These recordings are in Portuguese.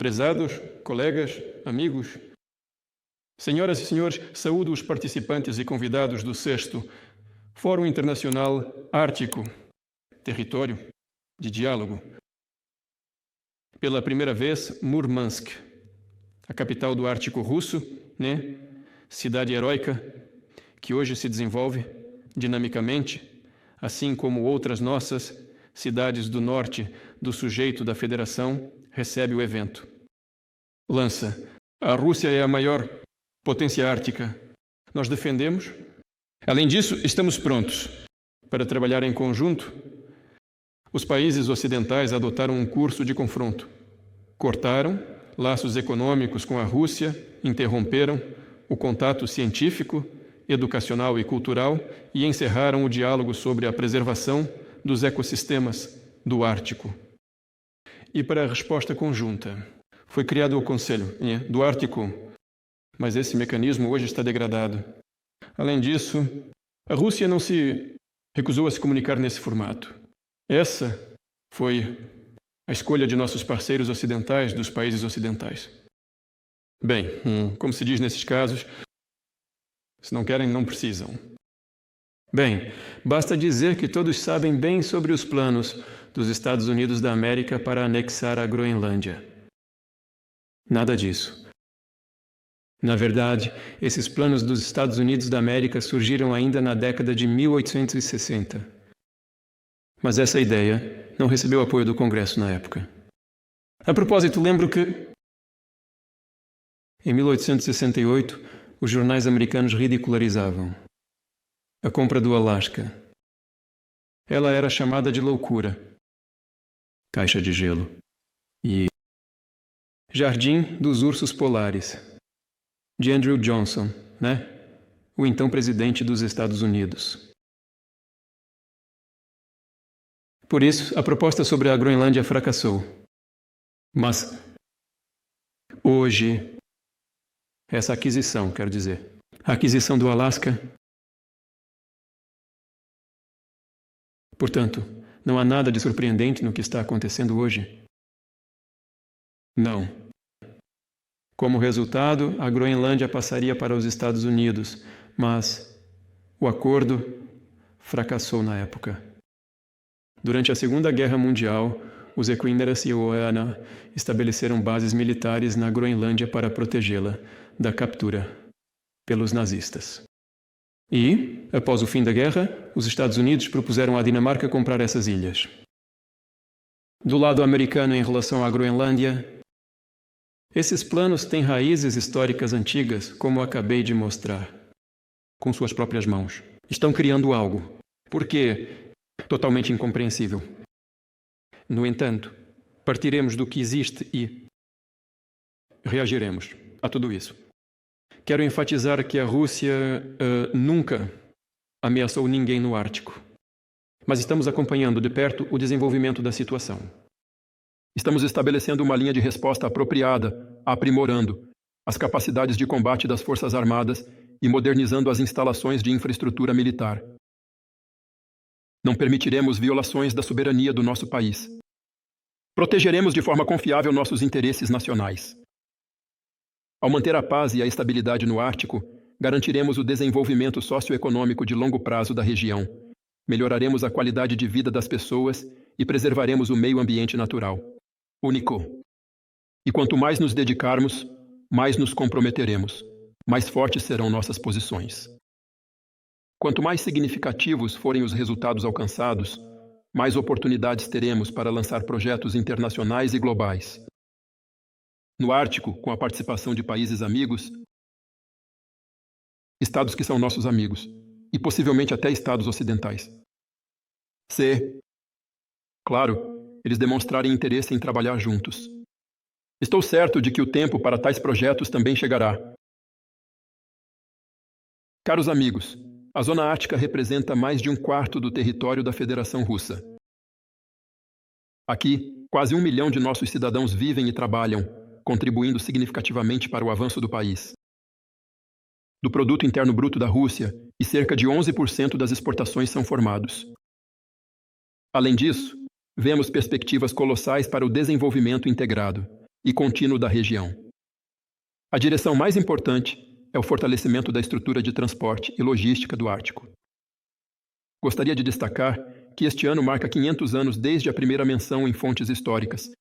Prezados colegas, amigos, senhoras e senhores, saúdo os participantes e convidados do 6º Fórum Internacional Ártico, Território de Diálogo. Pela primeira vez, Murmansk, a capital do Ártico russo, né? Cidade heróica, que hoje se desenvolve dinamicamente, assim como outras nossas cidades do norte do sujeito da federação, recebe o evento. Lança: a Rússia é a maior potência ártica. Nós defendemos. Além disso, estamos prontos para trabalhar em conjunto. Os países ocidentais adotaram um curso de confronto. Cortaram laços econômicos com a Rússia, interromperam o contato científico, educacional e cultural e encerraram o diálogo sobre a preservação dos ecossistemas do Ártico. E para a resposta conjunta, foi criado o Conselho do Ártico, mas esse mecanismo hoje está degradado. Além disso, a Rússia não se recusou a se comunicar nesse formato. Essa foi a escolha de nossos parceiros ocidentais, dos países ocidentais. Bem, como se diz nesses casos, se não querem, não precisam. Bem, basta dizer que todos sabem bem sobre os planos dos Estados Unidos da América para anexar a Groenlândia. Nada disso. Na verdade, esses planos dos Estados Unidos da América surgiram ainda na década de 1860. Mas essa ideia não recebeu apoio do Congresso na época. A propósito, lembro que, em 1868, os jornais americanos ridicularizavam a compra do Alasca. Ela era chamada de loucura. Caixa de gelo. E Jardim dos Ursos Polares, de Andrew Johnson, né? O então presidente dos Estados Unidos. Por isso, a proposta sobre a Groenlândia fracassou. Mas hoje, essa aquisição, quero dizer, a aquisição do Alasca. Portanto, não há nada de surpreendente no que está acontecendo hoje? Não. Como resultado, a Groenlândia passaria para os Estados Unidos, mas o acordo fracassou na época. Durante a Segunda Guerra Mundial, os Equinderas e Oana estabeleceram bases militares na Groenlândia para protegê-la da captura pelos nazistas. E, após o fim da guerra, os Estados Unidos propuseram à Dinamarca comprar essas ilhas. Do lado americano em relação à Groenlândia, esses planos têm raízes históricas antigas, como acabei de mostrar, com suas próprias mãos. Estão criando algo. Por quê? Totalmente incompreensível. No entanto, partiremos do que existe e reagiremos a tudo isso. Quero enfatizar que a Rússia nunca ameaçou ninguém no Ártico, mas estamos acompanhando de perto o desenvolvimento da situação. Estamos estabelecendo uma linha de resposta apropriada, aprimorando as capacidades de combate das Forças Armadas e modernizando as instalações de infraestrutura militar. Não permitiremos violações da soberania do nosso país. Protegeremos de forma confiável nossos interesses nacionais. Ao manter a paz e a estabilidade no Ártico, garantiremos o desenvolvimento socioeconômico de longo prazo da região, melhoraremos a qualidade de vida das pessoas e preservaremos o meio ambiente natural. Único. E quanto mais nos dedicarmos, mais nos comprometeremos, mais fortes serão nossas posições. Quanto mais significativos forem os resultados alcançados, mais oportunidades teremos para lançar projetos internacionais e globais. No Ártico, com a participação de países amigos, estados que são nossos amigos, e possivelmente até estados ocidentais. Claro, eles demonstrarem interesse em trabalhar juntos. Estou certo de que o tempo para tais projetos também chegará. Caros amigos, a Zona Ártica representa mais de 1/4 do território da Federação Russa. Aqui, quase 1 milhão de nossos cidadãos vivem e trabalham, contribuindo significativamente para o avanço do país. Do produto interno bruto da Rússia, e cerca de 11% das exportações são formados. Além disso, vemos perspectivas colossais para o desenvolvimento integrado. e contínuo da região. A direção mais importante é o fortalecimento da estrutura de transporte e logística do Ártico. Gostaria de destacar que este ano marca 500 anos desde a primeira menção em fontes históricas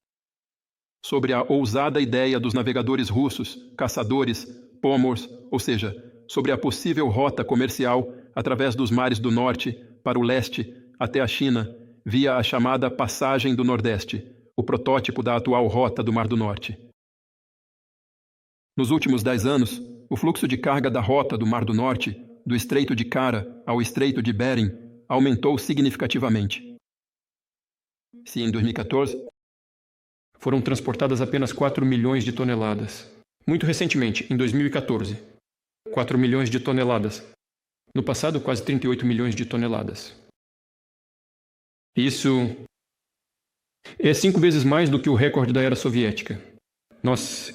sobre a ousada ideia dos navegadores russos, caçadores, pomors, ou seja, sobre a possível rota comercial através dos mares do norte para o leste até a China, via a chamada Passagem do Nordeste, o protótipo da atual rota do Mar do Norte. Nos últimos 10 anos, o fluxo de carga da rota do Mar do Norte, do Estreito de Kara ao Estreito de Bering, aumentou significativamente. Se em 2014 foram transportadas apenas 4 milhões de toneladas. Muito recentemente, em 2014, 4 milhões de toneladas. No passado, quase 38 milhões de toneladas. Isso é 5 vezes mais do que o recorde da era soviética. Nós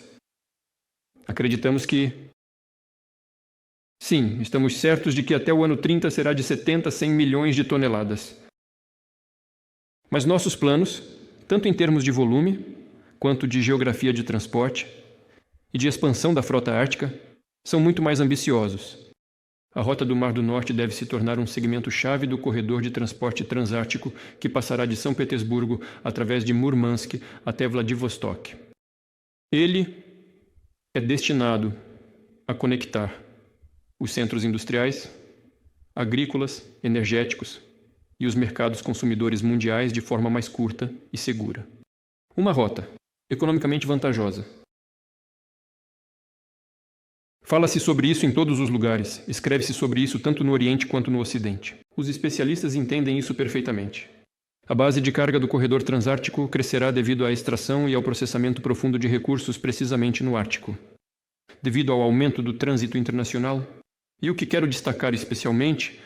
acreditamos que... Sim, estamos certos de que até o ano 30 será de 70 a 100 milhões de toneladas. Mas nossos planos, tanto em termos de volume, quanto de geografia de transporte e de expansão da frota ártica, são muito mais ambiciosos. A rota do Mar do Norte deve se tornar um segmento-chave do corredor de transporte transártico que passará de São Petersburgo através de Murmansk até Vladivostok. Ele é destinado a conectar os centros industriais, agrícolas, energéticos e os mercados consumidores mundiais de forma mais curta e segura. Uma rota economicamente vantajosa. Fala-se sobre isso em todos os lugares, escreve-se sobre isso tanto no Oriente quanto no Ocidente. Os especialistas entendem isso perfeitamente. A base de carga do corredor transártico crescerá devido à extração e ao processamento profundo de recursos precisamente no Ártico. Devido ao aumento do trânsito internacional, e o que quero destacar especialmente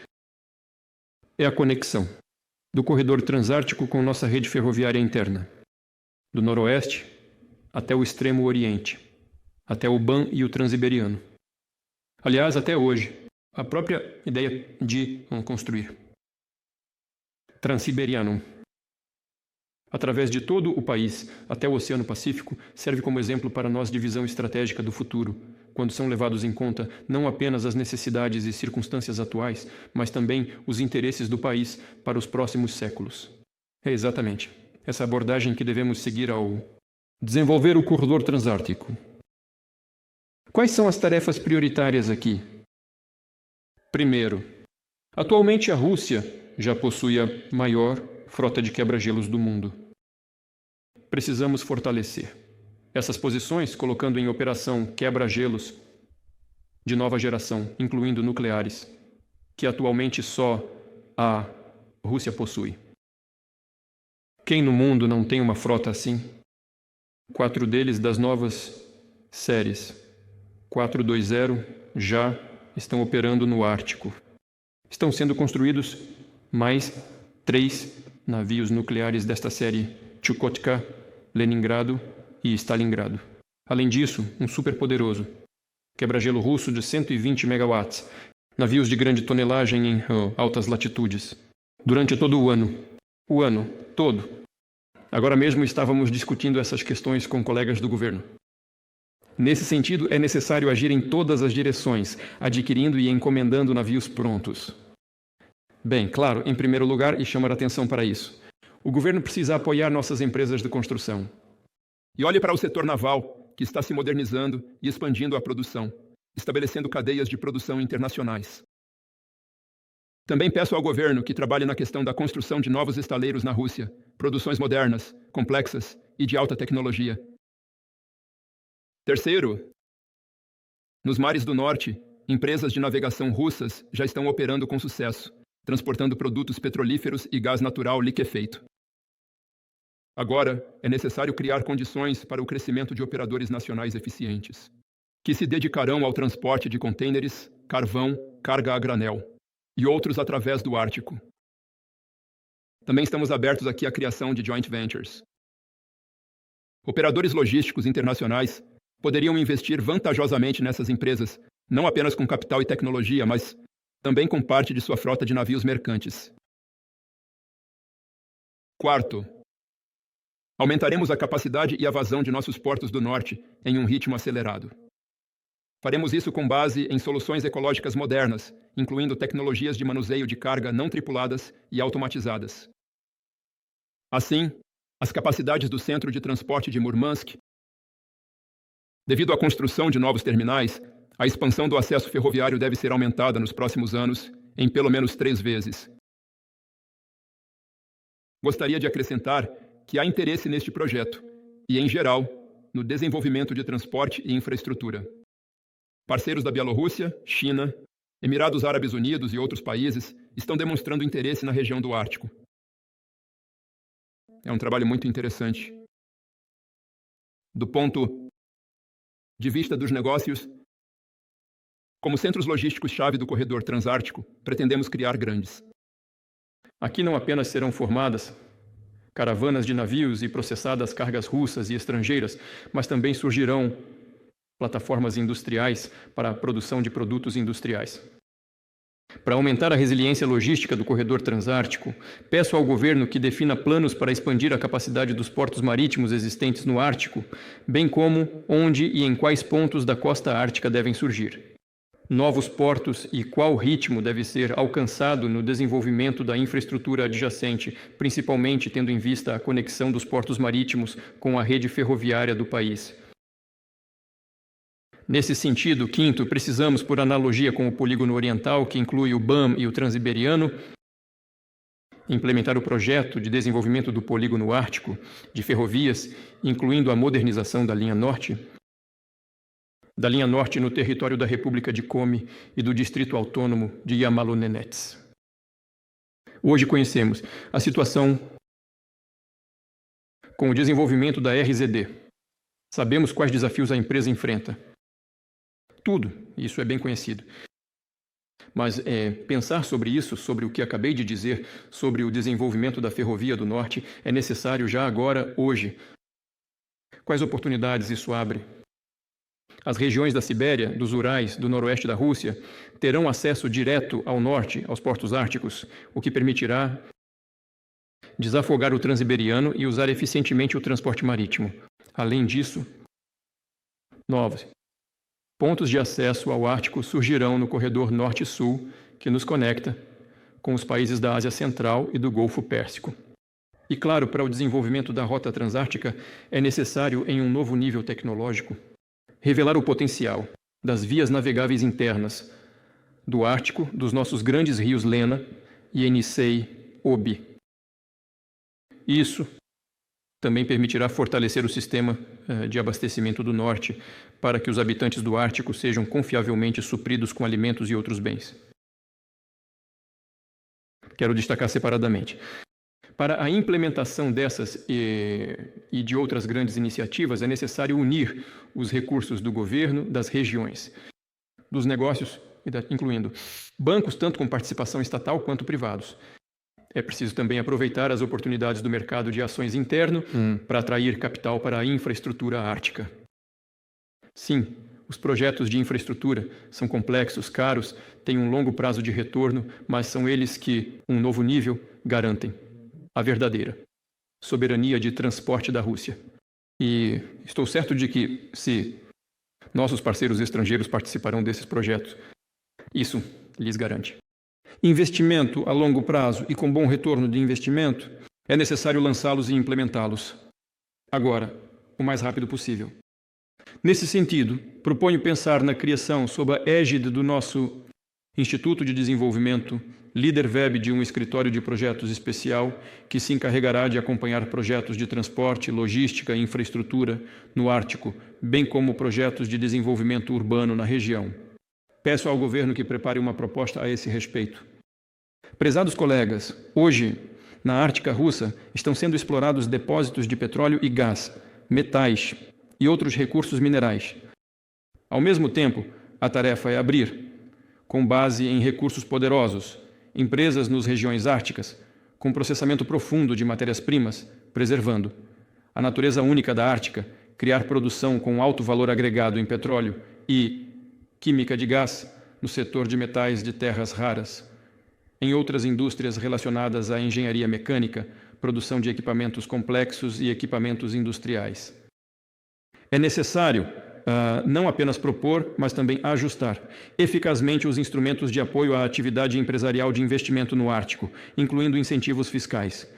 é a conexão do corredor transártico com nossa rede ferroviária interna, do noroeste até o extremo oriente, até o BAN e o Transiberiano. Aliás, até hoje, a própria ideia de construir Transiberiano através de todo o país até o Oceano Pacífico serve como exemplo para nós de visão estratégica do futuro, quando são levados em conta não apenas as necessidades e circunstâncias atuais, mas também os interesses do país para os próximos séculos. É exatamente essa abordagem que devemos seguir ao desenvolver o corredor transártico. Quais são as tarefas prioritárias aqui? Primeiro, atualmente a Rússia já possui a maior frota de quebra-gelos do mundo. Precisamos fortalecer essas posições, colocando em operação quebra-gelos de nova geração, incluindo nucleares, que atualmente só a Rússia possui. Quem no mundo não tem uma frota assim? 4 deles das novas séries 420 já estão operando no Ártico. Estão sendo construídos mais 3 navios nucleares desta série Chukotka, Leningrado e Stalingrado. Além disso, um superpoderoso quebra-gelo russo de 120 megawatts, navios de grande tonelagem em altas latitudes. Durante todo o ano todo. Agora mesmo estávamos discutindo essas questões com colegas do governo. Nesse sentido, é necessário agir em todas as direções, adquirindo e encomendando navios prontos. Bem, claro, em primeiro lugar, e chamar atenção para isso, o governo precisa apoiar nossas empresas de construção. E olhe para o setor naval, que está se modernizando e expandindo a produção, estabelecendo cadeias de produção internacionais. Também peço ao governo que trabalhe na questão da construção de novos estaleiros na Rússia, produções modernas, complexas e de alta tecnologia. Terceiro, nos mares do norte, empresas de navegação russas já estão operando com sucesso, transportando produtos petrolíferos e gás natural liquefeito. Agora, é necessário criar condições para o crescimento de operadores nacionais eficientes, que se dedicarão ao transporte de contêineres, carvão, carga a granel e outros através do Ártico. Também estamos abertos aqui à criação de joint ventures. Operadores logísticos internacionais poderiam investir vantajosamente nessas empresas, não apenas com capital e tecnologia, mas também com parte de sua frota de navios mercantes. Quarto, Aumentaremos a capacidade e a vazão de nossos portos do norte em um ritmo acelerado. Faremos isso com base em soluções ecológicas modernas, incluindo tecnologias de manuseio de carga não tripuladas e automatizadas. Assim, as capacidades do centro de transporte de Murmansk, devido à construção de novos terminais, a expansão do acesso ferroviário deve ser aumentada nos próximos anos em pelo menos 3 vezes. Gostaria de acrescentar que há interesse neste projeto e, em geral, no desenvolvimento de transporte e infraestrutura. Parceiros da Bielorrússia, China, Emirados Árabes Unidos e outros países estão demonstrando interesse na região do Ártico. É um trabalho muito interessante. Do ponto de vista dos negócios, como centros logísticos-chave do corredor transártico, pretendemos criar grandes. Aqui não apenas serão formadas caravanas de navios e processadas cargas russas e estrangeiras, mas também surgirão plataformas industriais para a produção de produtos industriais. Para aumentar a resiliência logística do corredor transártico, peço ao governo que defina planos para expandir a capacidade dos portos marítimos existentes no Ártico, bem como onde e em quais pontos da costa ártica devem surgir. Novos portos e qual ritmo deve ser alcançado no desenvolvimento da infraestrutura adjacente, principalmente tendo em vista a conexão dos portos marítimos com a rede ferroviária do país. Nesse sentido, quinto, precisamos, por analogia com o polígono oriental, que inclui o BAM e o Transiberiano, implementar o projeto de desenvolvimento do polígono ártico de ferrovias, incluindo a modernização da linha norte no território da República de Komi e do Distrito Autônomo de Yamalo-Nenets. Hoje conhecemos a situação com o desenvolvimento da RZD. Sabemos quais desafios a empresa enfrenta. Tudo, isso é bem conhecido. Mas pensar sobre isso, sobre o que acabei de dizer, sobre o desenvolvimento da Ferrovia do Norte, é necessário já agora, hoje. Quais oportunidades isso abre? As regiões da Sibéria, dos Urais, do noroeste da Rússia, terão acesso direto ao norte, aos portos árticos, o que permitirá desafogar o Transiberiano e usar eficientemente o transporte marítimo. Além disso, novos pontos de acesso ao Ártico surgirão no corredor norte-sul, que nos conecta com os países da Ásia Central e do Golfo Pérsico. E, claro, para o desenvolvimento da rota transártica, é necessário, em um novo nível tecnológico, revelar o potencial das vias navegáveis internas do Ártico, dos nossos grandes rios Lena, Yenisei, Obi. Isso também permitirá fortalecer o sistema de abastecimento do norte para que os habitantes do Ártico sejam confiavelmente supridos com alimentos e outros bens. Quero destacar separadamente. Para a implementação dessas e de outras grandes iniciativas, é necessário unir os recursos do governo, das regiões, dos negócios, incluindo bancos, tanto com participação estatal quanto privados. É preciso também aproveitar as oportunidades do mercado de ações interno para atrair capital para a infraestrutura ártica. Sim, os projetos de infraestrutura são complexos, caros, têm um longo prazo de retorno, mas são eles que, um novo nível, garantem a verdadeira soberania de transporte da Rússia. E estou certo de que, se nossos parceiros estrangeiros participarão desses projetos, isso lhes garante. Investimento a longo prazo e com bom retorno de investimento, é necessário lançá-los e implementá-los agora, o mais rápido possível. Nesse sentido, proponho pensar na criação, sob a égide do nosso Instituto de Desenvolvimento, líder web de um escritório de projetos especial que se encarregará de acompanhar projetos de transporte, logística e infraestrutura no Ártico, bem como projetos de desenvolvimento urbano na região. Peço ao governo que prepare uma proposta a esse respeito. Prezados colegas, hoje, na Ártica russa, estão sendo explorados depósitos de petróleo e gás, metais e outros recursos minerais. Ao mesmo tempo, a tarefa é abrir, com base em recursos poderosos, empresas nas regiões árticas, com processamento profundo de matérias-primas, preservando a natureza única da Ártica, criar produção com alto valor agregado em petróleo e química de gás no setor de metais de terras raras, em outras indústrias relacionadas à engenharia mecânica, produção de equipamentos complexos e equipamentos industriais. É necessário não apenas propor, mas também ajustar eficazmente os instrumentos de apoio à atividade empresarial de investimento no Ártico, incluindo incentivos fiscais.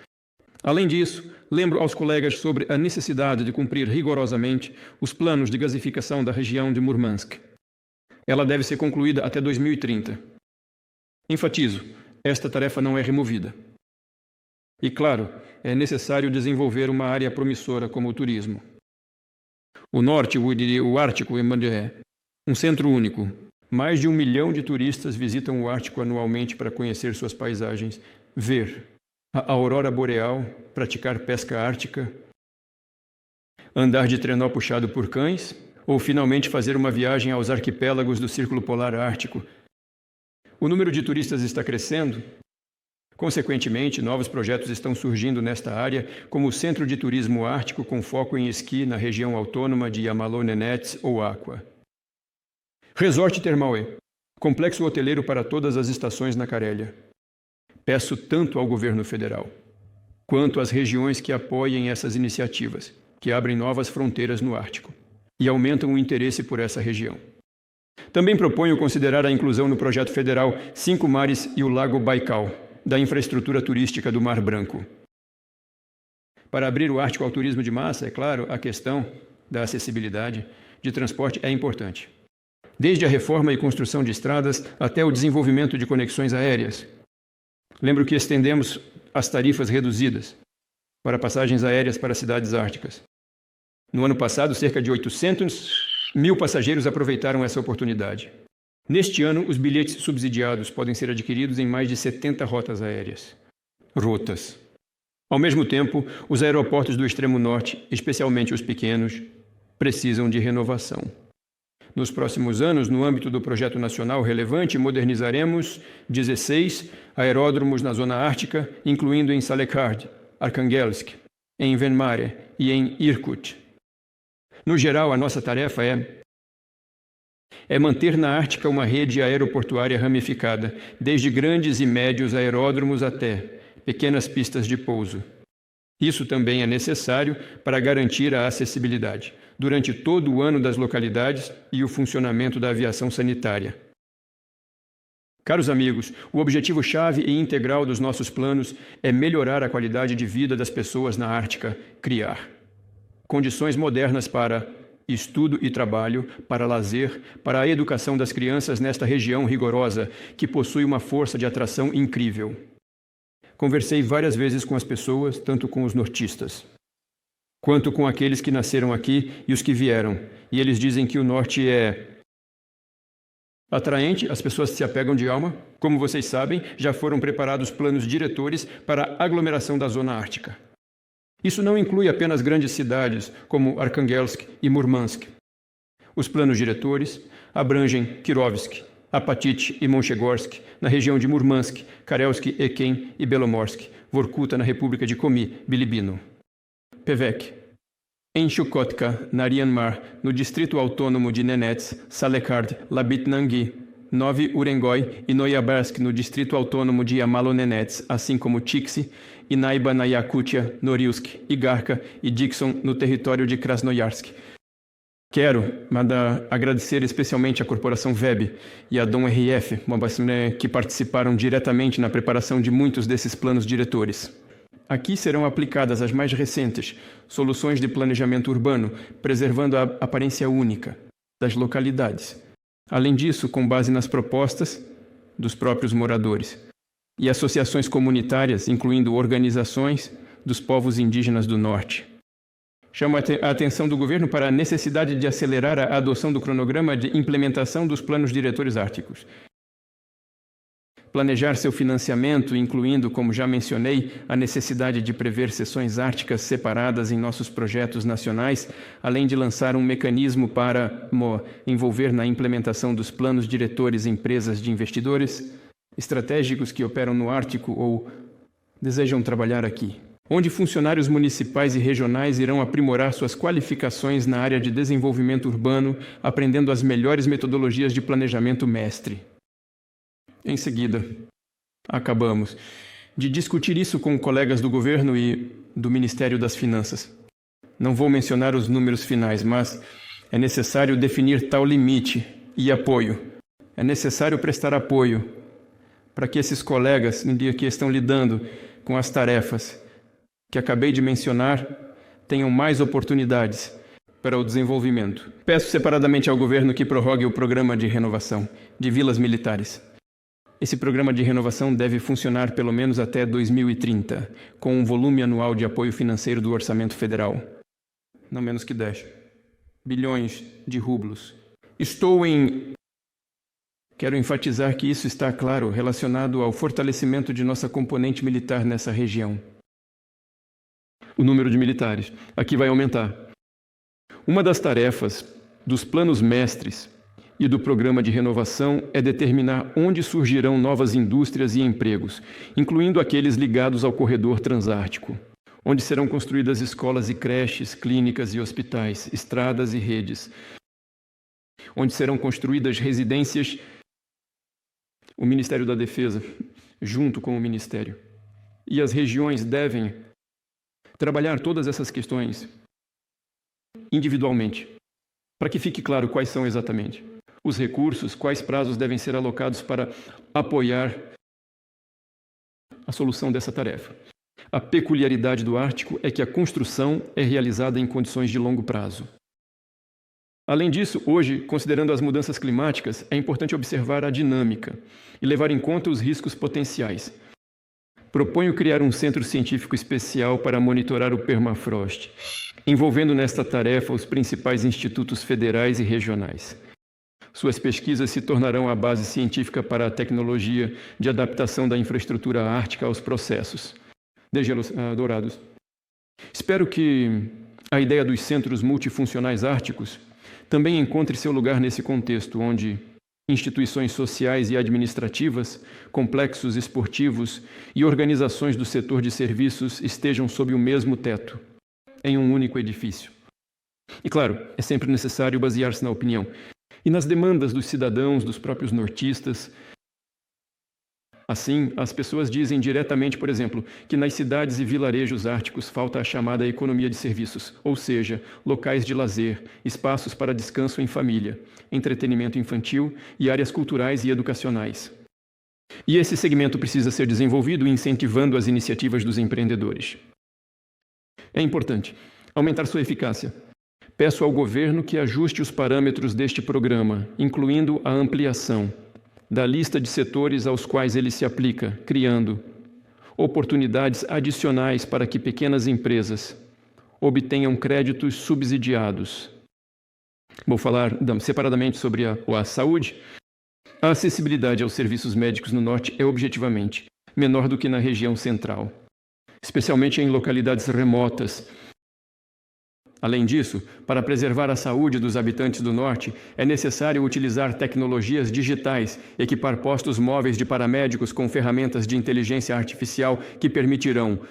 Além disso, lembro aos colegas sobre a necessidade de cumprir rigorosamente os planos de gasificação da região de Murmansk. Ela deve ser concluída até 2030. Enfatizo, esta tarefa não é removida. E, claro, é necessário desenvolver uma área promissora como o turismo. O norte, o Ártico, é um centro único. Mais de 1 milhão de turistas visitam o Ártico anualmente para conhecer suas paisagens, ver a aurora boreal, praticar pesca ártica, andar de trenó puxado por cães ou finalmente fazer uma viagem aos arquipélagos do Círculo Polar Ártico. O número de turistas está crescendo. Consequentemente, novos projetos estão surgindo nesta área, como o Centro de Turismo Ártico com foco em esqui na região autônoma de Yamalo-Nenets ou Aqua. Resort Termauê, complexo hoteleiro para todas as estações na Carélia. Peço tanto ao governo federal, quanto às regiões que apoiem essas iniciativas, que abrem novas fronteiras no Ártico e aumentam o interesse por essa região. Também proponho considerar a inclusão no projeto federal 5 mares e o Lago Baikal, da infraestrutura turística do Mar Branco. Para abrir o Ártico ao turismo de massa, é claro, a questão da acessibilidade de transporte é importante. Desde a reforma e construção de estradas até o desenvolvimento de conexões aéreas. Lembro que estendemos as tarifas reduzidas para passagens aéreas para cidades árticas. No ano passado, cerca de 800 mil passageiros aproveitaram essa oportunidade. Neste ano, os bilhetes subsidiados podem ser adquiridos em mais de 70 rotas aéreas. Rotas. Ao mesmo tempo, os aeroportos do extremo norte, especialmente os pequenos, precisam de renovação. Nos próximos anos, no âmbito do projeto nacional relevante, modernizaremos 16 aeródromos na zona ártica, incluindo em Salekhard, Arkhangelsk, em Venmare e em Irkut. No geral, a nossa tarefa é manter na Ártica uma rede aeroportuária ramificada, desde grandes e médios aeródromos até pequenas pistas de pouso. Isso também é necessário para garantir a acessibilidade durante todo o ano das localidades e o funcionamento da aviação sanitária. Caros amigos, o objetivo-chave e integral dos nossos planos é melhorar a qualidade de vida das pessoas na Ártica, criar condições modernas para estudo e trabalho, para lazer, para a educação das crianças nesta região rigorosa, que possui uma força de atração incrível. Conversei várias vezes com as pessoas, tanto com os nortistas, quanto com aqueles que nasceram aqui e os que vieram, e eles dizem que o norte é atraente, as pessoas se apegam de alma. Como vocês sabem, já foram preparados planos diretores para a aglomeração da zona ártica. Isso não inclui apenas grandes cidades, como Arkhangelsk e Murmansk. Os planos diretores abrangem Kirovsk, Apatit e Monchegorsk, na região de Murmansk, Karelsk, Ekem e Belomorsk, Vorkuta, na República de Komi, Bilibino. Pevek, em Chukotka, Naryan-Mar, no Distrito Autônomo de Nenets, Salekhard, Labitnangi, Novi Urengoi e Noyabersk, no Distrito Autônomo de Yamalo-Nenets, assim como Tixi, e Naiba, na Yakutia, Norilsk, Igarka e Dixon, no território de Krasnoyarsk. Quero agradecer especialmente à Corporação VEB e à Dom RF, que participaram diretamente na preparação de muitos desses planos diretores. Aqui serão aplicadas as mais recentes soluções de planejamento urbano, preservando a aparência única das localidades. Além disso, com base nas propostas dos próprios moradores e associações comunitárias, incluindo organizações dos povos indígenas do Norte. Chamo a atenção do governo para a necessidade de acelerar a adoção do cronograma de implementação dos planos diretores árticos. Planejar seu financiamento, incluindo, como já mencionei, a necessidade de prever seções árticas separadas em nossos projetos nacionais, além de lançar um mecanismo para envolver na implementação dos planos diretores empresas de investidores estratégicos que operam no Ártico ou desejam trabalhar aqui, onde funcionários municipais e regionais irão aprimorar suas qualificações na área de desenvolvimento urbano, aprendendo as melhores metodologias de planejamento mestre. Em seguida, acabamos de discutir isso com colegas do governo e do Ministério das Finanças. Não vou mencionar os números finais, mas é necessário definir tal limite e apoio. É necessário prestar apoio para que esses colegas, no dia que estão lidando com as tarefas que acabei de mencionar, tenham mais oportunidades para o desenvolvimento. Peço separadamente ao governo que prorrogue o programa de renovação de vilas militares. Esse programa de renovação deve funcionar pelo menos até 2030, com um volume anual de apoio financeiro do orçamento federal. Não menos que 10 bilhões de rublos. Quero enfatizar que isso está, claro, relacionado ao fortalecimento de nossa componente militar nessa região. O número de militares aqui vai aumentar. Uma das tarefas dos planos mestres e do programa de renovação é determinar onde surgirão novas indústrias e empregos, incluindo aqueles ligados ao corredor transártico, onde serão construídas escolas e creches, clínicas e hospitais, estradas e redes, onde serão construídas residências. O Ministério da Defesa, junto com o Ministério, e as regiões devem trabalhar todas essas questões individualmente, para que fique claro quais são exatamente os recursos, quais prazos devem ser alocados para apoiar a solução dessa tarefa. A peculiaridade do Ártico é que a construção é realizada em condições de longo prazo. Além disso, hoje, considerando as mudanças climáticas, é importante observar a dinâmica e levar em conta os riscos potenciais. Proponho criar um centro científico especial para monitorar o permafrost, envolvendo nesta tarefa os principais institutos federais e regionais. Suas pesquisas se tornarão a base científica para a tecnologia de adaptação da infraestrutura ártica aos processos de gelos dourados. Espero que a ideia dos centros multifuncionais árticos também encontre seu lugar nesse contexto, onde instituições sociais e administrativas, complexos esportivos e organizações do setor de serviços estejam sob o mesmo teto, em um único edifício. E claro, é sempre necessário basear-se na opinião e nas demandas dos cidadãos, dos próprios nortistas. Assim, as pessoas dizem diretamente, por exemplo, que nas cidades e vilarejos árticos falta a chamada economia de serviços, ou seja, locais de lazer, espaços para descanso em família, entretenimento infantil e áreas culturais e educacionais. E esse segmento precisa ser desenvolvido incentivando as iniciativas dos empreendedores. É importante aumentar sua eficácia. Peço ao governo que ajuste os parâmetros deste programa, incluindo a ampliação da lista de setores aos quais ele se aplica, criando oportunidades adicionais para que pequenas empresas obtenham créditos subsidiados. Vou falar separadamente sobre a saúde. A acessibilidade aos serviços médicos no norte é objetivamente menor do que na região central, especialmente em localidades remotas. Além disso, para preservar a saúde dos habitantes do norte, é necessário utilizar tecnologias digitais, equipar postos móveis de paramédicos com ferramentas de inteligência artificial que permitirão,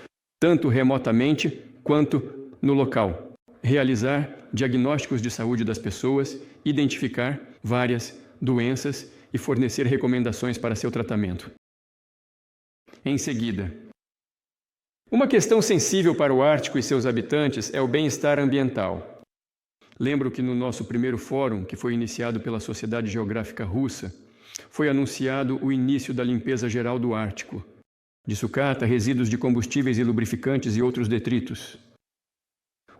tanto remotamente quanto no local, realizar diagnósticos de saúde das pessoas, identificar várias doenças e fornecer recomendações para seu tratamento. Em seguida, uma questão sensível para o Ártico e seus habitantes é o bem-estar ambiental. Lembro que no nosso primeiro fórum, que foi iniciado pela Sociedade Geográfica Russa, foi anunciado o início da limpeza geral do Ártico, de sucata, resíduos de combustíveis e lubrificantes e outros detritos.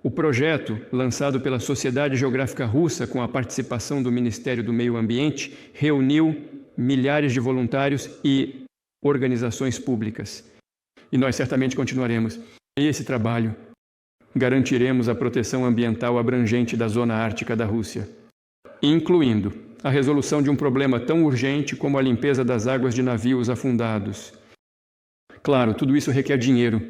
O projeto, lançado pela Sociedade Geográfica Russa com a participação do Ministério do Meio Ambiente, reuniu milhares de voluntários e organizações públicas. E nós certamente continuaremos esse trabalho. Garantiremos a proteção ambiental abrangente da zona ártica da Rússia, incluindo a resolução de um problema tão urgente como a limpeza das águas de navios afundados. Claro, tudo isso requer dinheiro.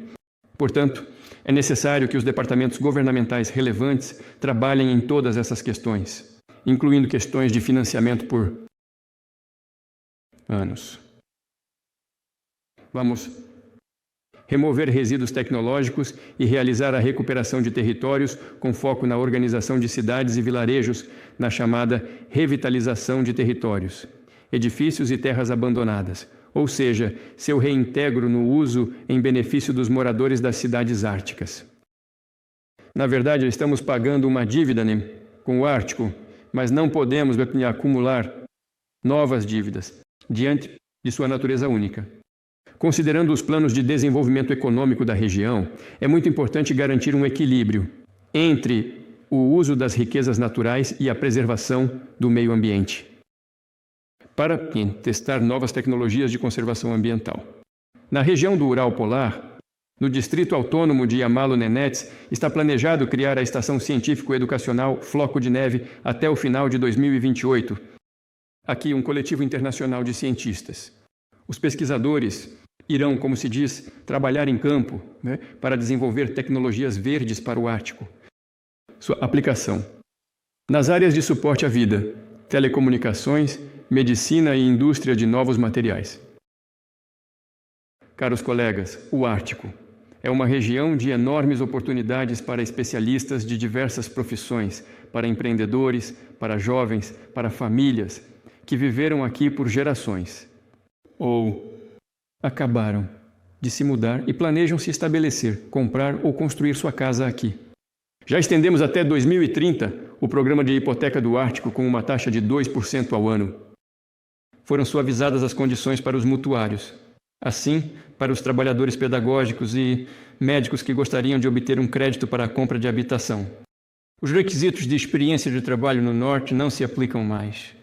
Portanto, é necessário que os departamentos governamentais relevantes trabalhem em todas essas questões, incluindo questões de financiamento por anos. Vamos remover resíduos tecnológicos e realizar a recuperação de territórios com foco na organização de cidades e vilarejos, na chamada revitalização de territórios, edifícios e terras abandonadas, ou seja, seu reintegro no uso em benefício dos moradores das cidades árticas. Na verdade, estamos pagando uma dívida, né, com o Ártico, mas não podemos acumular novas dívidas diante de sua natureza única. Considerando os planos de desenvolvimento econômico da região, é muito importante garantir um equilíbrio entre o uso das riquezas naturais e a preservação do meio ambiente, para testar novas tecnologias de conservação ambiental. Na região do Ural Polar, no Distrito Autônomo de Yamalo-Nenets, está planejado criar a Estação Científico-Educacional Floco de Neve até o final de 2028. Aqui, um coletivo internacional de cientistas. Os pesquisadores irão, como se diz, trabalhar em campo, para desenvolver tecnologias verdes para o Ártico. Sua aplicação. Nas áreas de suporte à vida, telecomunicações, medicina e indústria de novos materiais. Caros colegas, o Ártico é uma região de enormes oportunidades para especialistas de diversas profissões, para empreendedores, para jovens, para famílias que viveram aqui por gerações ou acabaram de se mudar e planejam se estabelecer, comprar ou construir sua casa aqui. Já estendemos até 2030 o programa de hipoteca do Ártico com uma taxa de 2% ao ano. Foram suavizadas as condições para os mutuários. Assim, para os trabalhadores pedagógicos e médicos que gostariam de obter um crédito para a compra de habitação. Os requisitos de experiência de trabalho no Norte não se aplicam mais.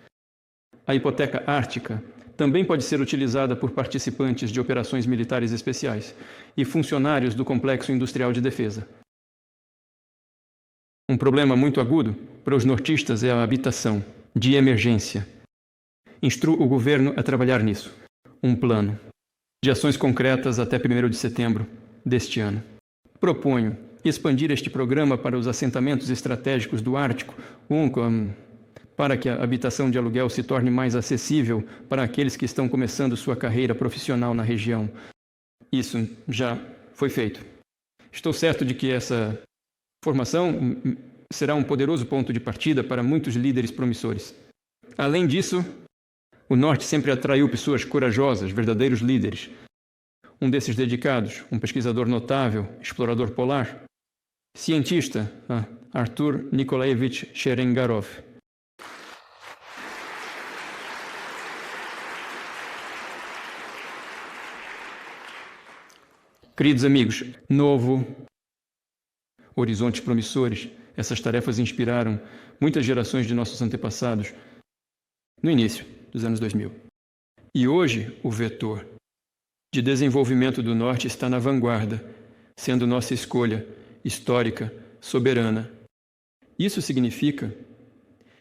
A hipoteca ártica também pode ser utilizada por participantes de operações militares especiais e funcionários do Complexo Industrial de Defesa. Um problema muito agudo para os nortistas é a habitação de emergência. Instruo o governo a trabalhar nisso. Um plano de ações concretas até 1º de setembro deste ano. Proponho expandir este programa para os assentamentos estratégicos do Ártico, para que a habitação de aluguel se torne mais acessível para aqueles que estão começando sua carreira profissional na região. Isso já foi feito. Estou certo de que essa formação será um poderoso ponto de partida para muitos líderes promissores. Além disso, o Norte sempre atraiu pessoas corajosas, verdadeiros líderes. Um desses dedicados, um pesquisador notável, explorador polar, cientista, Artur Nikolaevich Cherengarov. Queridos amigos, novo, horizontes promissores, essas tarefas inspiraram muitas gerações de nossos antepassados no início dos anos 2000. E hoje, o vetor de desenvolvimento do Norte está na vanguarda, sendo nossa escolha histórica, soberana. Isso significa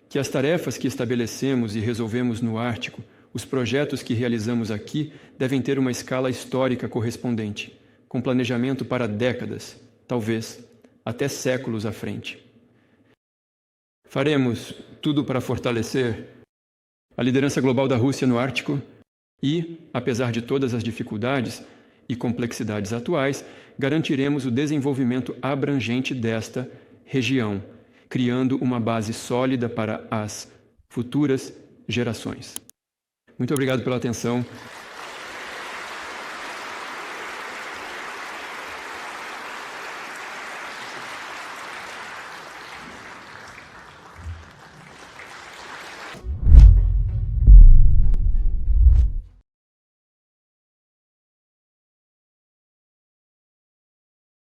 que as tarefas que estabelecemos e resolvemos no Ártico, os projetos que realizamos aqui, devem ter uma escala histórica correspondente, com planejamento para décadas, talvez até séculos à frente. Faremos tudo para fortalecer a liderança global da Rússia no Ártico e, apesar de todas as dificuldades e complexidades atuais, garantiremos o desenvolvimento abrangente desta região, criando uma base sólida para as futuras gerações. Muito obrigado pela atenção.